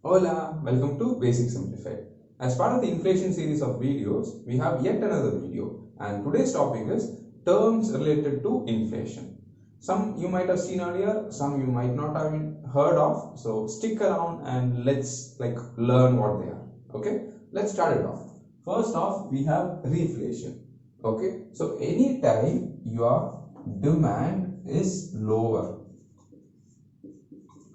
Hola, welcome to Basic Simplified. As part of the inflation series of videos, we have yet another video, and today's topic is terms related to inflation. Some you might have seen earlier, some you might not have heard of, so stick around and let's learn what they are. Okay, let's start it off. First off, we have reflation. Okay, so anytime your demand is lower,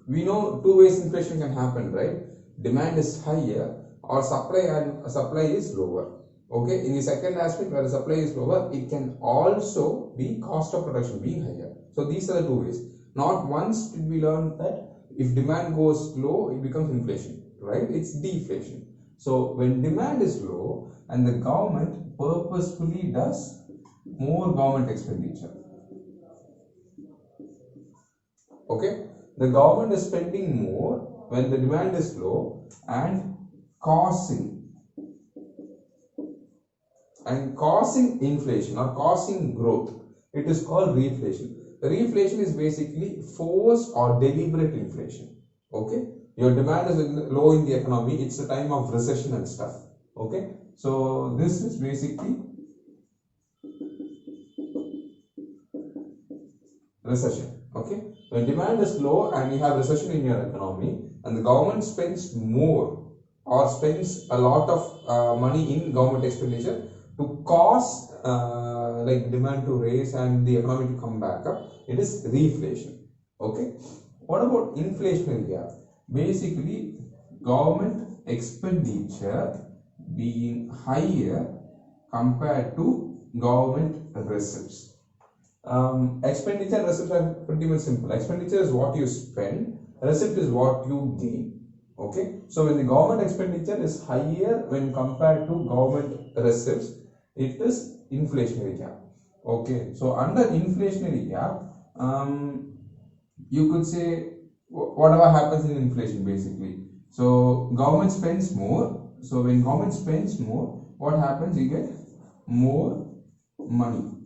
we know two ways inflation can happen, right? Demand is higher or supply is lower. Okay, in the second aspect where the supply is lower, it can also be cost of production being higher. So these are the two ways. Not once did we learn that if demand goes low, it becomes inflation, right? It's deflation. So when demand is low and the government purposefully does more government expenditure, okay, the government is spending more when the demand is low and causing inflation or causing growth. It is called reflation. Reflation is basically forced or deliberate inflation. Okay, your demand is low in the economy, it's a time of recession and stuff. Okay, so this is basically recession. Okay, when demand is low and you have recession in your economy and the government spends more or spends a lot of money in government expenditure to cause demand to raise and the economy to come back up, it is reflation. Okay, what about inflationary gap? Basically, government expenditure being higher compared to government receipts. Expenditure and receipts are pretty much simple. Expenditure is what you spend, receipt is what you gain. Okay, so when the government expenditure is higher when compared to government receipts, it is inflationary gap. Okay, so under inflationary gap, you could say whatever happens in inflation basically. So government spends more. So when government spends more, what happens? You get more money,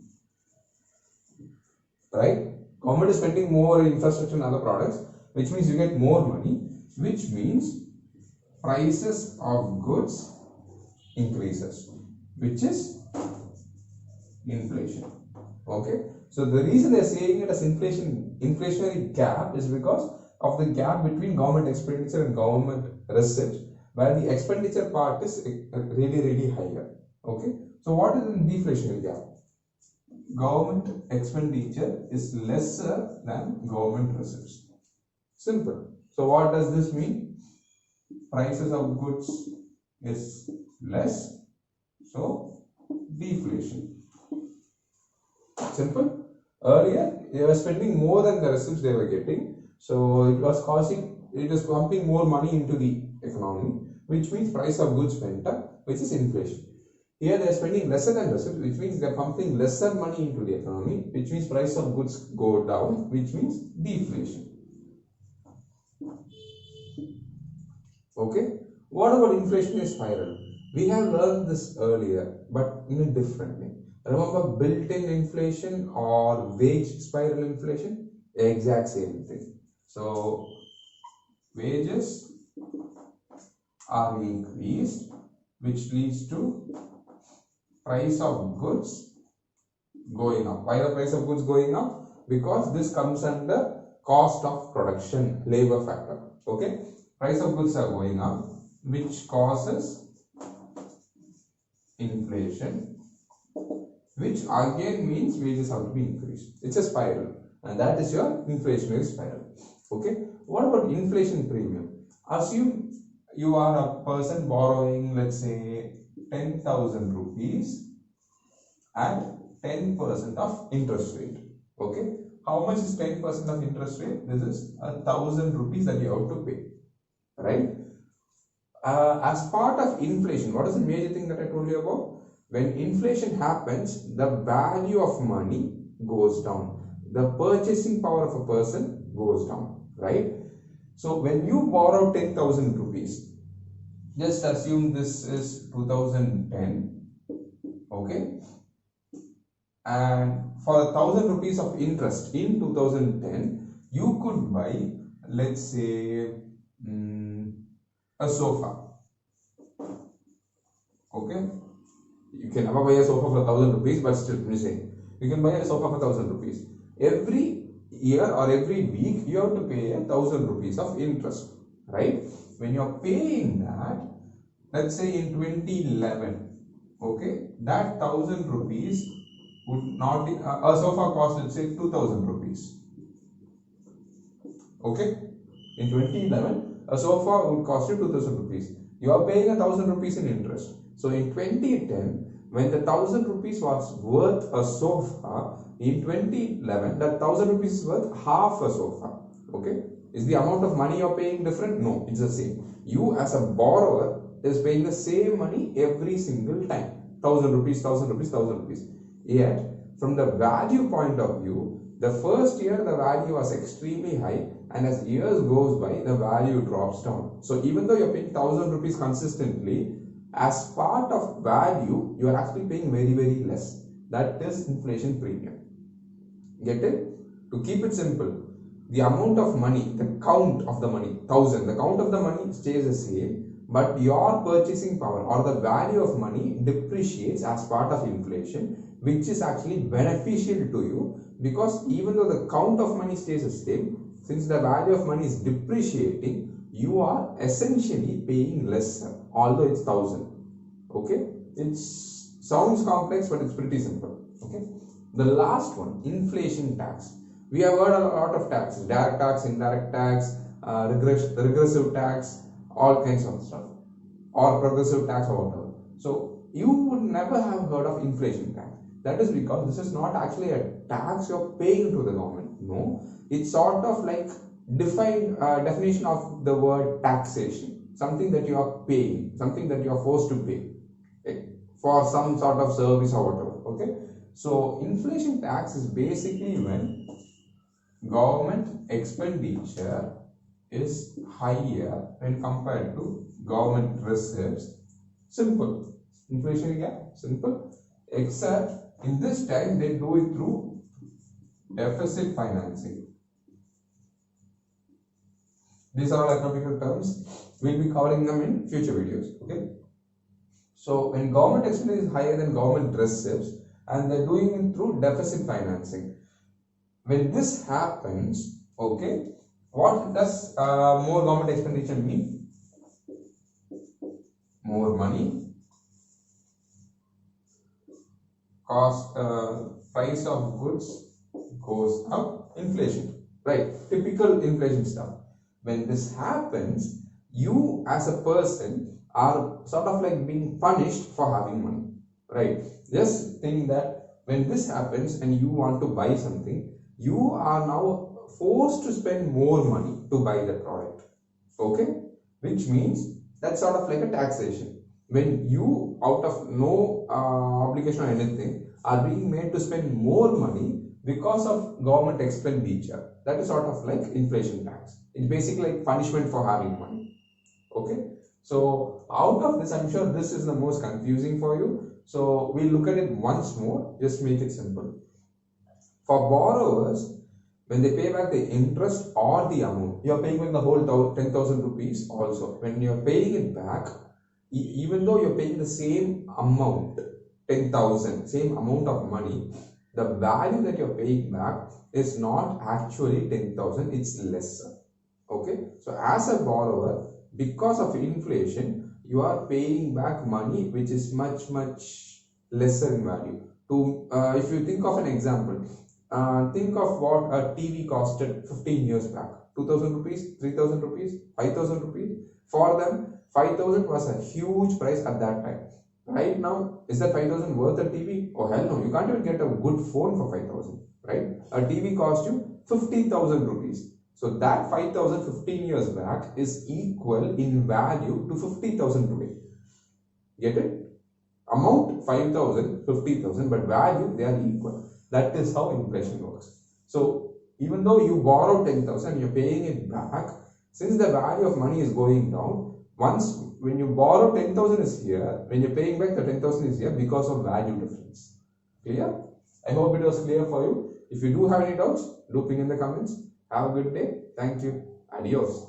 right? Government is spending more in infrastructure and other products, which means you get more money, which means prices of goods increases, which is inflation. Okay, so the reason they are saying it as inflationary gap is because of the gap between government expenditure and government receipt, where the expenditure part is really higher. Okay, so what is the deflationary gap? Government expenditure is lesser than government receipts. Simple. So what does this mean? Prices of goods is less, so deflation. Simple. Earlier they were spending more than the receipts they were getting, so it is pumping more money into the economy, which means price of goods went up, which is inflation. Here they are spending lesser than receipts, which means they are pumping lesser money into the economy, which means price of goods go down, which means deflation. Okay, what about inflationary spiral? We have learned this earlier, but in a different way. Remember built-in inflation or wage spiral inflation? Exact same thing. So wages are increased, which leads to price of goods going up. Why the price of goods going up? Because this comes under cost of production, labor factor. Okay, price of goods are going up, which causes inflation, which again means wages have to be increased. It's a spiral, and that is your inflationary spiral. Okay, what about inflation premium? Assume you are a person borrowing, let's say 10,000 rupees at 10% of interest rate. Okay, how much is 10% of interest rate? This is 1,000 rupees that you have to pay, right? As part of inflation, what is the major thing that I told you about? When inflation happens, the value of money goes down, the purchasing power of a person goes down, right? So when you borrow 10,000 rupees, just assume this is 2010, okay, and for 1,000 rupees of interest in 2010, you could buy, let's say, a sofa. Okay, you can never buy a sofa for 1,000 rupees, but still I'm saying you can buy a sofa for 1,000 rupees. Every year or every week you have to pay 1,000 rupees of interest, right? When you're paying that, let's say in 2011, okay, that 1,000 rupees would not be, a sofa cost, let's say 2,000 rupees. Okay, in 2011 a sofa would cost you 2,000 rupees. You are paying 1,000 rupees in interest. So in 2010, when the 1,000 rupees was worth a sofa, in 2011 that 1,000 rupees is worth half a sofa. Okay, is the amount of money you're paying different? No, it's the same. You as a borrower is paying the same money every single time, 1,000 rupees, 1,000 rupees, 1,000 rupees. Yet from the value point of view, the first year the value was extremely high, and as years goes by the value drops down. So even though you're paying 1,000 rupees consistently, as part of value you are actually paying very less. That is inflation premium. Get it? To keep it simple, the amount of money, the count of the money, 1,000, the count of the money stays the same, but your purchasing power or the value of money depreciates as part of inflation, which is actually beneficial to you, because even though the count of money stays the same, since the value of money is depreciating, you are essentially paying less, although it's 1,000. Okay, it sounds complex, but it's pretty simple. Okay, the last one, inflation tax. We have heard a lot of taxes: direct tax, indirect tax, regressive tax, all kinds of stuff, or progressive tax or whatever. So you would never have heard of inflation tax. That is because this is not actually a tax you're paying to the government. No, it's sort of like defined definition of the word taxation, something that you are paying, something that you are forced to pay, okay, for some sort of service or whatever. Okay, so inflation tax is basically when government expenditure is higher when compared to government receipts. Simple. Inflation again, simple. Except in this time they do it through deficit financing. These are all economical terms. We'll be covering them in future videos. Okay. So when government expenditure is higher than government receipts, and they're doing it through deficit financing. When this happens, okay, what does more government expenditure mean? More money, cost, price of goods goes up, inflation, right? Typical inflation stuff. When this happens, you as a person are sort of like being punished for having money, right? Just think that when this happens and you want to buy something, you are now forced to spend more money to buy the product. Okay, which means that's sort of like a taxation. When you, out of no obligation or anything, are being made to spend more money because of government expenditure, that is sort of like inflation tax. It's basically like punishment for having money. Okay, so out of this, I'm sure this is the most confusing for you. So we'll look at it once more, just make it simple. For borrowers, when they pay back the interest or the amount, you are paying back the whole 10,000 rupees also. When you are paying it back, even though you are paying the same amount, 10,000, same amount of money, the value that you are paying back is not actually 10,000, it's lesser. Okay, so as a borrower, because of inflation, you are paying back money which is much lesser in value. To if you think of an example, think of what a TV costed 15 years back. 2,000 rupees, 3,000 rupees, 5,000 rupees. For them, 5,000 was a huge price at that time. Right now, is that 5,000 worth a TV? Oh hell no, you can't even get a good phone for 5,000, right? A TV cost you 50,000 rupees. So that 5,000 15 years back is equal in value to 50,000 today. Get it? Amount 5,000, 50,000, but value they are equal. That is how inflation works. So even though you borrow 10,000, you're paying it back. Since the value of money is going down, once when you borrow 10,000 is here, when you're paying back the 10,000 is here because of value difference. Clear? I hope it was clear for you. If you do have any doubts, do ping in the comments. Have a good day. Thank you. Adios.